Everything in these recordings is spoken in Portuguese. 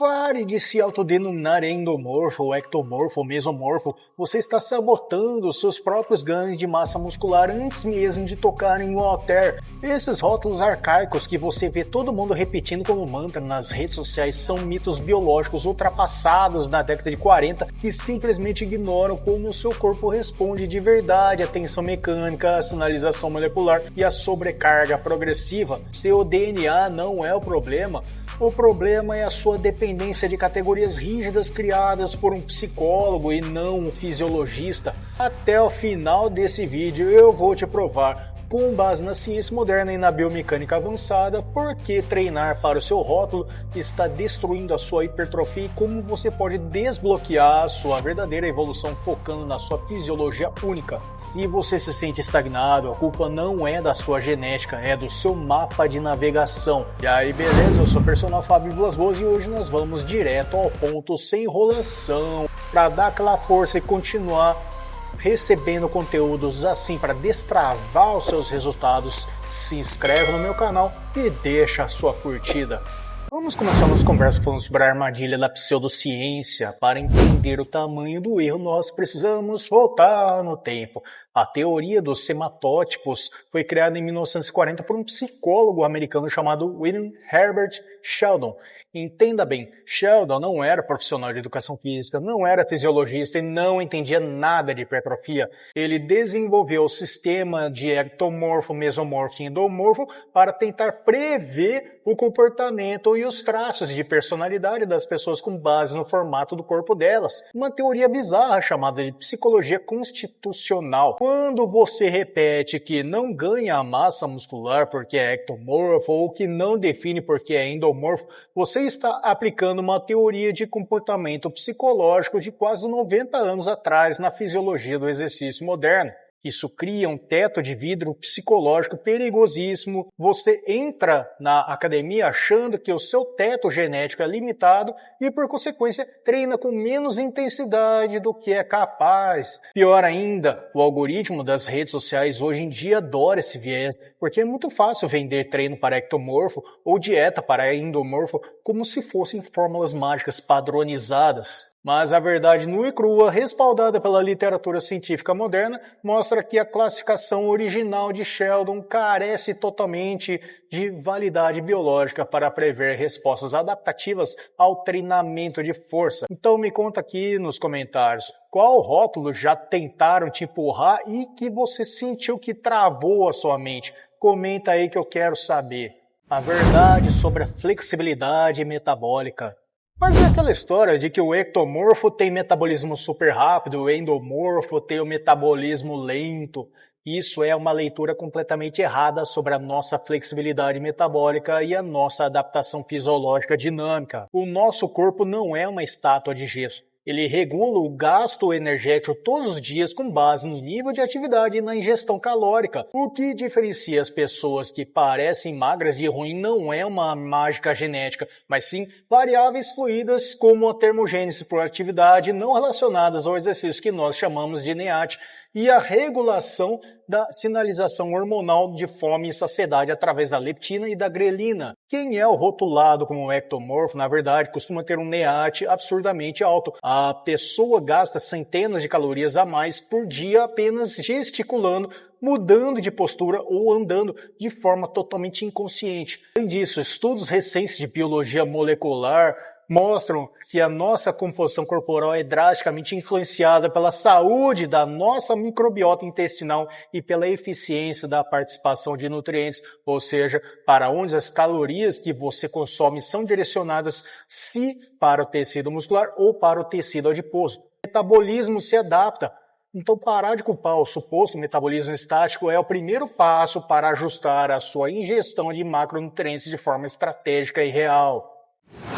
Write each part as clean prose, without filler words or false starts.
Pare de se autodenominar endomorfo, ou ectomorfo, ou mesomorfo. Você está sabotando os seus próprios ganhos de massa muscular antes mesmo de tocarem o halter. Esses rótulos arcaicos que você vê todo mundo repetindo como mantra nas redes sociais são mitos biológicos ultrapassados na década de 40 que simplesmente ignoram como o seu corpo responde de verdade à tensão mecânica, à sinalização molecular e à sobrecarga progressiva. Seu DNA não é o problema. O problema é a sua dependência de categorias rígidas criadas por um psicólogo e não um fisiologista. Até o final desse vídeo eu vou te provar, com base na ciência moderna e na biomecânica avançada, por que treinar para o seu rótulo está destruindo a sua hipertrofia e como você pode desbloquear a sua verdadeira evolução focando na sua fisiologia única. Se você se sente estagnado, a culpa não é da sua genética, é do seu mapa de navegação. E aí, beleza? Eu sou o personal Fábio Vilas Boas e hoje nós vamos direto ao ponto, sem enrolação, para dar aquela força e continuar recebendo conteúdos assim para destravar os seus resultados. Se inscreve no meu canal e deixa a sua curtida. Vamos começar nossa conversa falando sobre a armadilha da pseudociência. Para entender o tamanho do erro, nós precisamos voltar no tempo. A teoria dos sematótipos foi criada em 1940 por um psicólogo americano chamado William Herbert Sheldon. Entenda bem, Sheldon não era profissional de educação física, não era fisiologista e não entendia nada de hipertrofia. Ele desenvolveu o sistema de ectomorfo, mesomorfo e endomorfo para tentar prever o comportamento e os traços de personalidade das pessoas com base no formato do corpo delas. Uma teoria bizarra chamada de psicologia constitucional. Quando você repete que não ganha massa muscular porque é ectomorfo ou que não define porque é endomorfo, você está aplicando uma teoria de comportamento psicológico de quase 90 anos atrás na fisiologia do exercício moderno. Isso cria um teto de vidro psicológico perigosíssimo. Você entra na academia achando que o seu teto genético é limitado e, por consequência, treina com menos intensidade do que é capaz. Pior ainda, o algoritmo das redes sociais hoje em dia adora esse viés, porque é muito fácil vender treino para ectomorfo ou dieta para endomorfo como se fossem fórmulas mágicas padronizadas. Mas a verdade nua e crua, respaldada pela literatura científica moderna, mostra que a classificação original de Sheldon carece totalmente de validade biológica para prever respostas adaptativas ao treinamento de força. Então me conta aqui nos comentários, qual rótulo já tentaram te empurrar e que você sentiu que travou a sua mente? Comenta aí que eu quero saber. A verdade sobre a flexibilidade metabólica. Mas é aquela história de que o ectomorfo tem metabolismo super rápido, o endomorfo tem o metabolismo lento. Isso é uma leitura completamente errada sobre a nossa flexibilidade metabólica e a nossa adaptação fisiológica dinâmica. O nosso corpo não é uma estátua de gesso. Ele regula o gasto energético todos os dias com base no nível de atividade e na ingestão calórica. O que diferencia as pessoas que parecem magras de ruim não é uma mágica genética, mas sim variáveis fluídas como a termogênese por atividade não relacionadas ao exercício que nós chamamos de NEAT e a regulação da sinalização hormonal de fome e saciedade através da leptina e da grelina. Quem é o rotulado como ectomorfo, na verdade, costuma ter um NEAT absurdamente alto. A pessoa gasta centenas de calorias a mais por dia apenas gesticulando, mudando de postura ou andando de forma totalmente inconsciente. Além disso, estudos recentes de biologia molecular mostram que a nossa composição corporal é drasticamente influenciada pela saúde da nossa microbiota intestinal e pela eficiência da participação de nutrientes, ou seja, para onde as calorias que você consome são direcionadas, se para o tecido muscular ou para o tecido adiposo. O metabolismo se adapta. Então, parar de culpar o suposto metabolismo estático é o primeiro passo para ajustar a sua ingestão de macronutrientes de forma estratégica e real.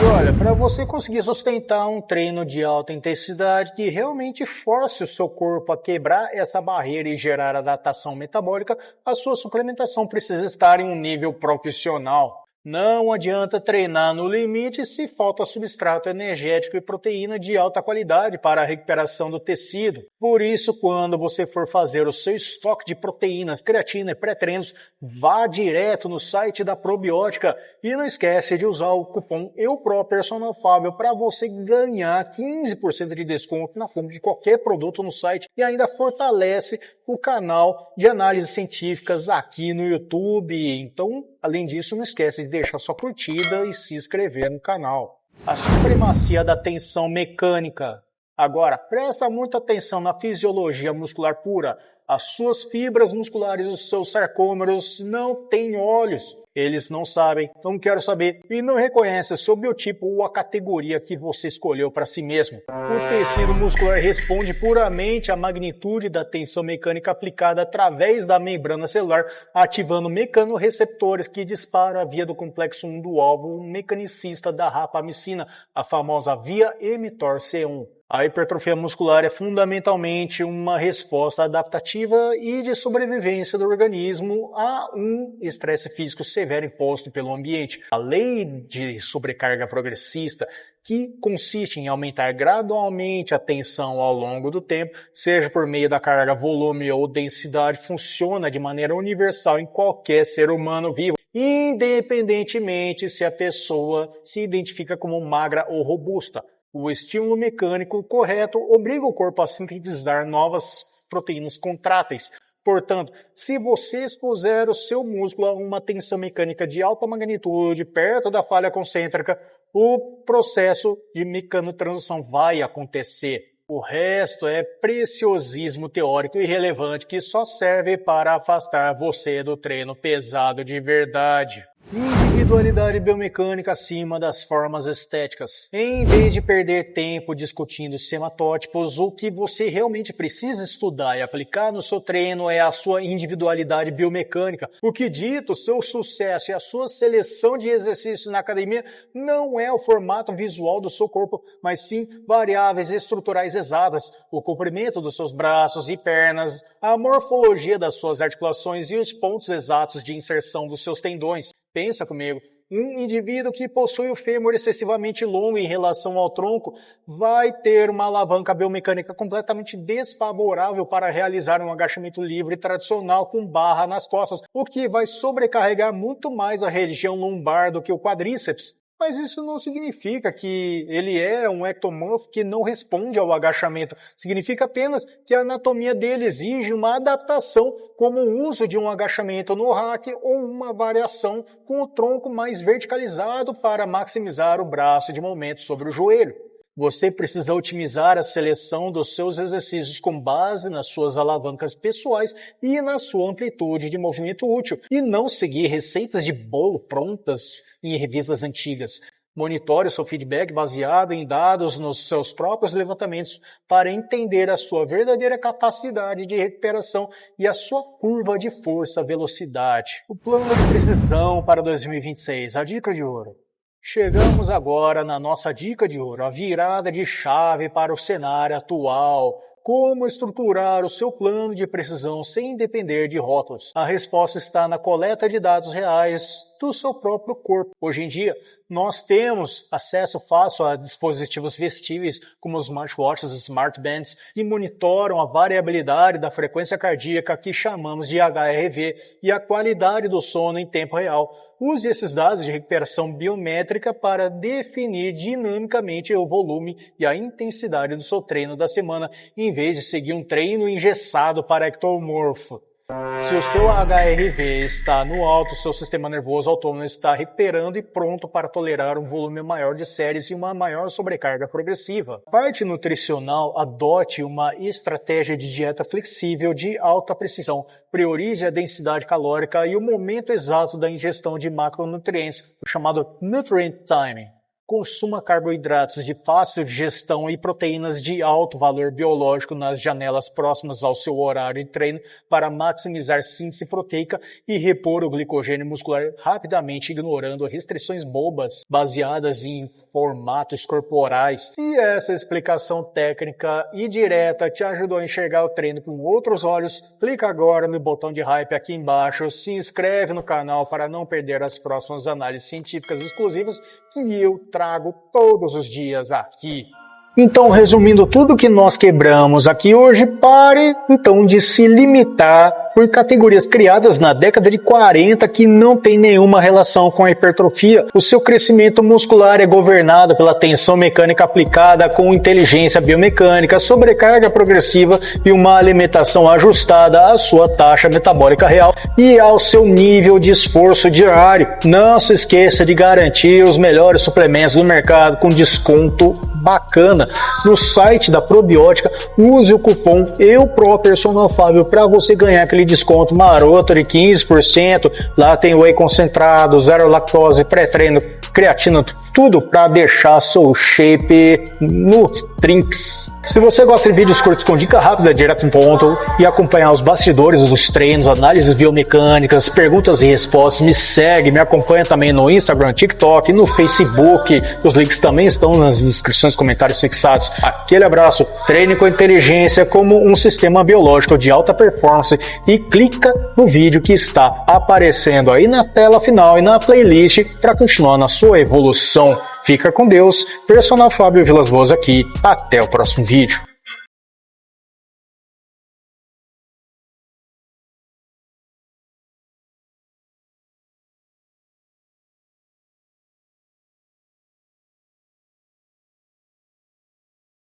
E olha, para você conseguir sustentar um treino de alta intensidade que realmente force o seu corpo a quebrar essa barreira e gerar adaptação metabólica, a sua suplementação precisa estar em um nível profissional. Não adianta treinar no limite se falta substrato energético e proteína de alta qualidade para a recuperação do tecido. Por isso, quando você for fazer o seu estoque de proteínas, creatina e pré-treinos, vá direto no site da Probiótica e não esquece de usar o cupom EUPROPERSONALFábio para você ganhar 15% de desconto na compra de qualquer produto no site e ainda fortalece o canal de análises científicas aqui no YouTube. Então, além disso, não esquece de deixar sua curtida e se inscrever no canal. A supremacia da tensão mecânica. Agora, presta muita atenção na fisiologia muscular pura. As suas fibras musculares, os seus sarcômeros não têm olhos. Eles não sabem, não querem saber e não reconhecem o seu biotipo ou a categoria que você escolheu para si mesmo. O tecido muscular responde puramente à magnitude da tensão mecânica aplicada através da membrana celular, ativando mecanorreceptores que disparam a via do complexo 1 do alvo mecanicista da rapamicina, a famosa via mTOR-C1. A hipertrofia muscular é fundamentalmente uma resposta adaptativa e de sobrevivência do organismo a um estresse físico severo imposto pelo ambiente. A lei de sobrecarga progressista, que consiste em aumentar gradualmente a tensão ao longo do tempo, seja por meio da carga, volume ou densidade, funciona de maneira universal em qualquer ser humano vivo, independentemente se a pessoa se identifica como magra ou robusta. O estímulo mecânico correto obriga o corpo a sintetizar novas proteínas contráteis. Portanto, se você expuser o seu músculo a uma tensão mecânica de alta magnitude perto da falha concêntrica, o processo de mecanotransição vai acontecer. O resto é preciosismo teórico irrelevante que só serve para afastar você do treino pesado de verdade. Individualidade biomecânica acima das formas estéticas. Em vez de perder tempo discutindo sematótipos, o que você realmente precisa estudar e aplicar no seu treino é a sua individualidade biomecânica. O que dita o seu sucesso e a sua seleção de exercícios na academia não é o formato visual do seu corpo, mas sim variáveis estruturais exatas, o comprimento dos seus braços e pernas, a morfologia das suas articulações e os pontos exatos de inserção dos seus tendões. Pensa comigo, um indivíduo que possui o fêmur excessivamente longo em relação ao tronco vai ter uma alavanca biomecânica completamente desfavorável para realizar um agachamento livre tradicional com barra nas costas, o que vai sobrecarregar muito mais a região lombar do que o quadríceps. Mas isso não significa que ele é um ectomorfo que não responde ao agachamento. Significa apenas que a anatomia dele exige uma adaptação, como o uso de um agachamento no rack ou uma variação com o tronco mais verticalizado para maximizar o braço de momento sobre o joelho. Você precisa otimizar a seleção dos seus exercícios com base nas suas alavancas pessoais e na sua amplitude de movimento útil, e não seguir receitas de bolo prontas em revistas antigas. Monitore seu feedback baseado em dados nos seus próprios levantamentos para entender a sua verdadeira capacidade de recuperação e a sua curva de força-velocidade. O plano de precisão para 2026, a dica de ouro. Chegamos agora na nossa dica de ouro, a virada de chave para o cenário atual. Como estruturar o seu plano de precisão sem depender de rótulos? A resposta está na coleta de dados reais do seu próprio corpo. Hoje em dia, nós temos acesso fácil a dispositivos vestíveis como os smartwatches e smartbands que monitoram a variabilidade da frequência cardíaca que chamamos de HRV e a qualidade do sono em tempo real. Use esses dados de recuperação biométrica para definir dinamicamente o volume e a intensidade do seu treino da semana, em vez de seguir um treino engessado para ectomorfo. Se o seu HRV está no alto, seu sistema nervoso autônomo está recuperando e pronto para tolerar um volume maior de séries e uma maior sobrecarga progressiva. Parte nutricional, adote uma estratégia de dieta flexível de alta precisão. Priorize a densidade calórica e o momento exato da ingestão de macronutrientes, o chamado nutrient timing. Consuma carboidratos de fácil digestão e proteínas de alto valor biológico nas janelas próximas ao seu horário de treino para maximizar síntese proteica e repor o glicogênio muscular rapidamente, ignorando restrições bobas baseadas em formatos corporais. Se essa explicação técnica e direta te ajudou a enxergar o treino com outros olhos, clica agora no botão de hype aqui embaixo, se inscreve no canal para não perder as próximas análises científicas exclusivas que eu trago todos os dias aqui. Então, resumindo tudo que nós quebramos aqui hoje, pare então de se limitar por categorias criadas na década de 40 que não tem nenhuma relação com a hipertrofia. O seu crescimento muscular é governado pela tensão mecânica aplicada com inteligência biomecânica, sobrecarga progressiva e uma alimentação ajustada à sua taxa metabólica real e ao seu nível de esforço diário. Não se esqueça de garantir os melhores suplementos do mercado com desconto bacana. No site da Probiótica, use o cupom EUPROPERSONALFábio para você ganhar aquele desconto maroto de 15%. Lá tem whey concentrado, zero lactose, pré-treino, creatina, tudo para deixar seu shape no trinks. Se você gosta de vídeos curtos com dica rápida, direto em ponto, e acompanhar os bastidores dos treinos, análises biomecânicas, perguntas e respostas, me segue, me acompanha também no Instagram, TikTok, no Facebook. Os links também estão nas descrições, comentários fixados. Aquele abraço, treine com inteligência como um sistema biológico de alta performance e clica no vídeo que está aparecendo aí na tela final e na playlist para continuar na sua evolução. Fica com Deus, Personal Fábio Vilas Boas aqui, até o próximo vídeo.